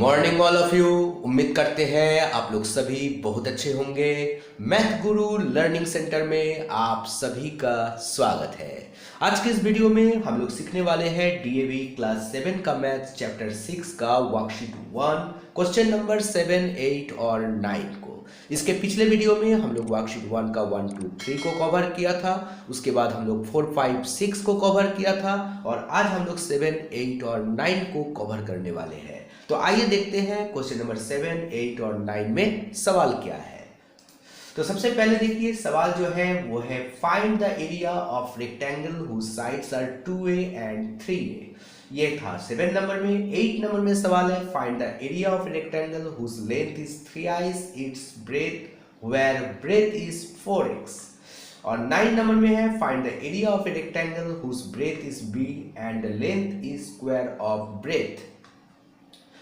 Morning all of you. उम्मीद करते हैं आप लोग सभी बहुत अच्छे होंगे। मैथ गुरु लर्निंग सेंटर में आप सभी का स्वागत है। आज के इस वीडियो में हम लोग सीखने वाले हैं डीएवी क्लास 7 का मैथ चैप्टर 6 का वर्कशीट 1 क्वेश्चन नंबर 7, 8 और 9 को। इसके पिछले वीडियो में हम लोग वर्कशीट 1 का 1, 2, 3 को कवर किया था। उसके बाद हम लोग 4, 5, 6 को कवर किया था और आज हम लोग 7, 8 और 9 को कवर करने वाले हैं। तो आइए देखते हैं क्वेश्चन नंबर 7, 8 और 9 में सवाल क्या है। तो सबसे पहले देखिए सवाल जो है वो है find the area of rectangle whose sides are 2a and 3a। ये था 7 नंबर में। 8 नंबर में सवाल है find the area of rectangle whose length is 3i it's breadth where breadth is 4x। और 9 नंबर में है find the area of a rectangle whose breadth is b and length is square of breadth.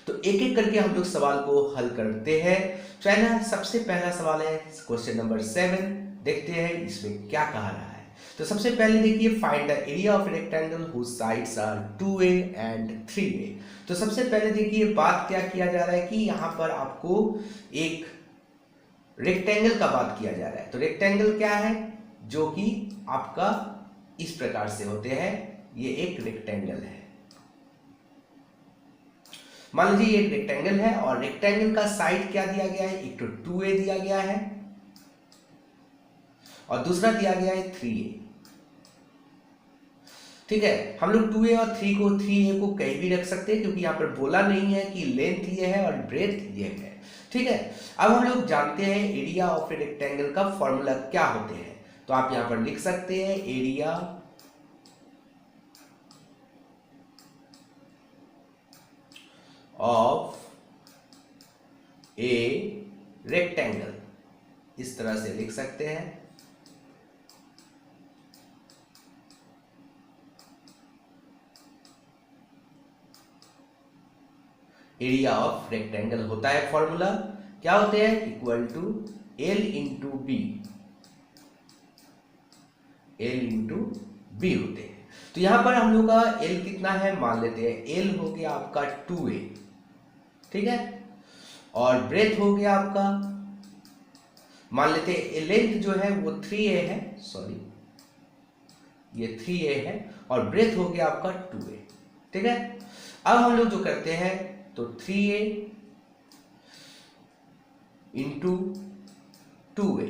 तो एक एक करके हम लोग सवाल को हल करते हैं। चलिए सबसे पहला सवाल है क्वेश्चन नंबर 7। देखते हैं इसमें क्या कहा रहा है। तो सबसे पहले देखिए find the area of rectangle whose sides are 2a and 3a। तो सबसे पहले देखिए बात क्या किया जा रहा है कि यहाँ पर आपको एक रेक्टेंगल का बात किया जा रहा है। तो रेक्टेंगल क्या है जो कि आपका इस प्रकार से होते हैं। ये एक रेक्टेंगल है। मान लीजिए एक रेक्टेंगल है और रेक्टेंगल का साइड क्या दिया गया है, एक तो 2a दिया गया है और दूसरा दिया गया है 3a। ठीक है, हम लोग 2a और 3a को कहीं भी रख सकते हैं क्योंकि यहां पर बोला नहीं है कि लेंथ ये है और ब्रेथ ये है। ठीक है, अब हम लोग जानते हैं एरिया ऑफ ए रेक्टेंगल का फॉर्मूला क्या होते हैं। तो आप यहां पर लिख सकते हैं एरिया ऑफ ए रेक्टेंगल, इस तरह से लिख सकते हैं। एरिया ऑफ रेक्टेंगल होता है फॉर्मूला क्या होते हैं, equal to L into B. L into B होते हैं। तो यहां पर हम लोग का एल कितना है मान लेते हैं। एल हो गया आपका 2a, ठीक है, और ब्रेथ हो गया आपका मान लेते हैं लेंथ जो है वो 3a है, सॉरी ये 3a है और ब्रेथ हो गया आपका 2a। ठीक है, अब हम लोग जो करते हैं तो 3a इंटू 2a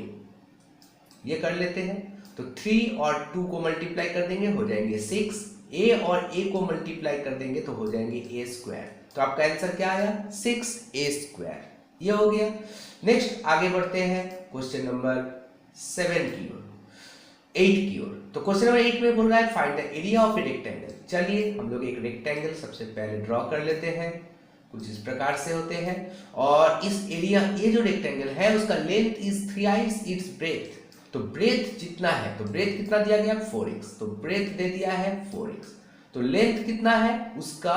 ये कर लेते हैं। तो 3 और 2 को मल्टीप्लाई कर देंगे हो जाएंगे 6। a और a को मल्टीप्लाई कर देंगे तो हो जाएंगे a स्क्वायर। तो आपका आंसर क्या आया 6a स्क्वायर। ये हो गया। नेक्स्ट आगे बढ़ते हैं क्वेश्चन नंबर 7 की ओर, 8 की ओर। तो क्वेश्चन नंबर 8 में बोल रहा है find the area of a rectangle. चलिए हम लोग एक रेक्टेंगल सबसे पहले ड्रॉ कर लेते हैं। कुछ इस प्रकार से होते हैं और इस एरिया ये जो रेक्टेंगल है उसका length is 3i it's breath. तो ब्रेथ जितना है तो ब्रेथ कितना दिया गया 4x, तो ब्रेथ दे दिया है 4x। तो लेंथ कितना है उसका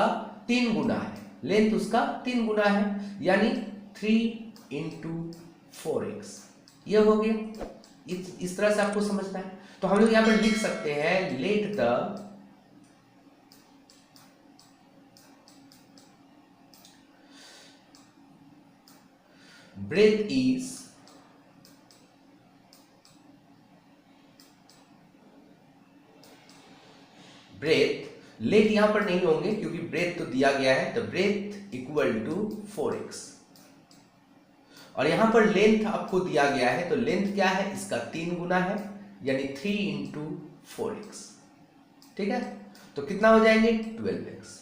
3 गुना है। लेंथ उसका 3 गुना है यानी 3 इंटू 4x। ये हो गया। इस तरह से आपको समझना है। तो हम लोग यहां पर लिख सकते हैं let the breadth is breadth. Let यहां पर नहीं होंगे क्योंकि ब्रेथ तो दिया गया है। तो ब्रेथ इक्वल टू 4x और यहां पर लेंथ आपको दिया गया है। तो लेंथ क्या है इसका 3 गुना है यानी 3 इंटू 4x। ठीक है, तो कितना हो जाएंगे 12x।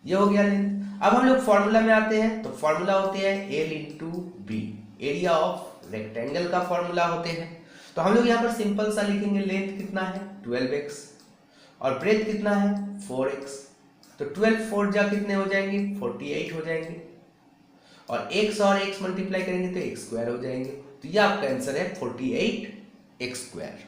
ये हो गया लेंथ। अब हम लोग फॉर्मूला में आते हैं। तो फॉर्मूला होते हैं L into B. Area of rectangle का फॉर्मूला होते हैं। तो हम लोग यहाँ पर सिंपल सा लिखेंगे लेंथ कितना है 12x और ब्रेथ कितना है 4x। तो 12 4 जा कितने हो जाएंगे 48 हो जाएंगे और x और x मल्टीप्लाई करेंगे तो x स्क्वायर हो जाएंगे। तो ये आपका आंसर है 48 x स्क्वायर।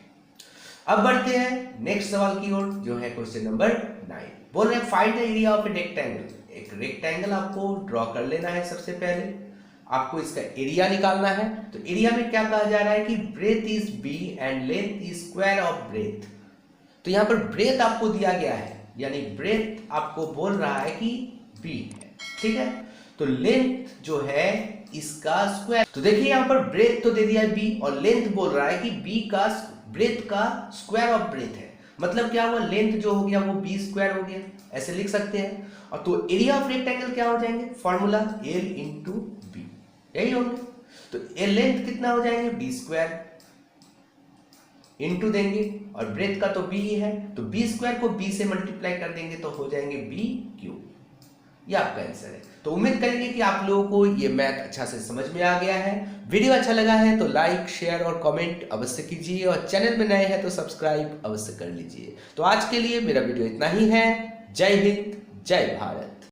अब बढ़ते हैं नेक्स्ट सवाल की ओर जो है क्वेश्चन नंबर 9। बोल रहे हैं find the area of a rectangle. एक रेक्टेंगल आपको ड्रॉ कर लेना है। सबसे पहले आपको इसका एरिया निकालना है। तो एरिया में क्या कहा जा रहा है कि breadth is b and length is square of breadth. तो यहां पर ब्रेथ आपको दिया गया है यानी ब्रेथ आपको बोल रहा है कि b है। ठीक है, तो लेंथ जो है इसका स्क्वायर। तो देखिए यहाँ पर ब्रेथ तो दे दिया है b और लेंथ बोल रहा है कि b का ब्रेथ का स्क्वायर ऑफ ब्रेथ है, मतलब क्या हुआ, लेंथ जो हो गया वो b स्क्वायर हो गया, ऐसे लिख सकते हैं। और तो एरिया ऑफ रेक्टेंगल क्या हो जाएंगे, फॉर्मूला l इंटू बी, यही होंगे। तो ए लेंथ कितना हो जाएंगे b स्क्वायर इंटू देंगे और ब्रेथ का तो b ही है, तो b स्क्वायर को b से मल्टीप्लाई कर देंगे तो हो जाएंगे b क्यूब। ये आपका आंसर है। तो उम्मीद करेंगे कि आप लोगों को ये मैथ अच्छा से समझ में आ गया है। वीडियो अच्छा लगा है तो लाइक शेयर और कमेंट अवश्य कीजिए और चैनल में नए हैं तो सब्सक्राइब अवश्य कर लीजिए। तो आज के लिए मेरा वीडियो इतना ही है। जय हिंद, जय भारत।